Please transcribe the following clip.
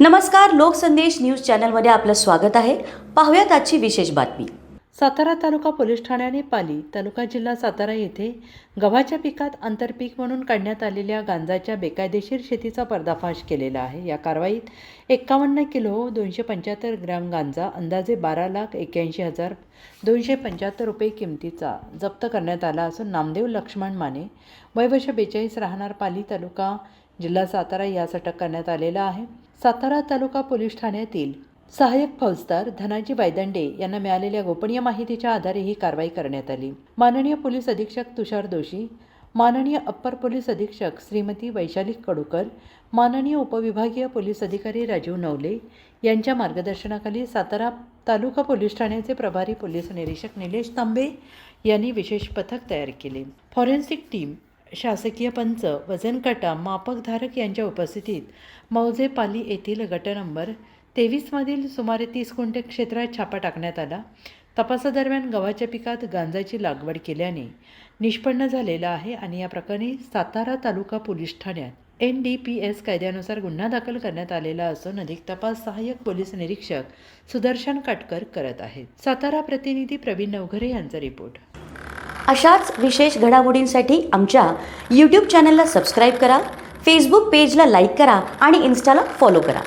नमस्कार, लोकसंदेश न्यूज चॅनलमध्ये आपलं स्वागत आहे. पाहूयात आजची विशेष बातमी. सातारा तालुका पोलीस ठाण्याने पाली तालुका जिल्हा सातारा येथे गव्हाच्या पिकात आंतरपीक म्हणून काढण्यात आलेल्या गांजाच्या बेकायदेशीर शेतीचा पर्दाफाश केलेला आहे. या कारवाईत 51 किलो 275 ग्रॅम गांजा अंदाजे 12,81,275 रुपये किमतीचा जप्त करण्यात आला असून नामदेव लक्ष्मण माने वय वर्ष 42 राहणार पाली तालुका जिल्हा सातारा यास अटक करण्यात आलेला आहे. सातारा तालुका पोलीस ठाण्यातील सहाय्यक फौजदार धनाजी वायदंडे यांना मिळालेल्या गोपनीय माहितीच्या आधारे ही कारवाई करण्यात आली. माननीय पोलीस अधीक्षक तुषार दोशी, माननीय अप्पर पोलीस अधीक्षक श्रीमती वैशाली कडूकर, माननीय उपविभागीय पोलीस अधिकारी राजीव नवले यांच्या मार्गदर्शनाखाली सातारा तालुका पोलीस ठाण्याचे प्रभारी पोलीस निरीक्षक निलेश तांबे यांनी विशेष पथक तयार केले. फॉरेन्सिक टीम, शासकीय पंच, वजनकाटा, मापकधारक यांच्या उपस्थितीत मौजे पाली येथील गट नंबर 23 मधील सुमारे 30 गुंठे क्षेत्रात छापा टाकण्यात आला. तपासादरम्यान गव्हाच्या पिकात गांजाची लागवड केल्याने निष्पन्न झालेला आहे आणि या प्रकरणी सातारा तालुका पोलीस ठाण्यात NDPS कायद्यानुसार गुन्हा दाखल करण्यात आलेला असून अधिक तपास सहाय्यक पोलीस निरीक्षक सुदर्शन काटकर करत आहेत. सातारा प्रतिनिधी प्रवीण नवघरे यांचा रिपोर्ट. अशाच विशेष घडामोडींसाठी आमच्या YouTube चॅनलला सबस्क्राईब करा, Facebook पेजला लाईक करा आणि Instaला फॉलो करा.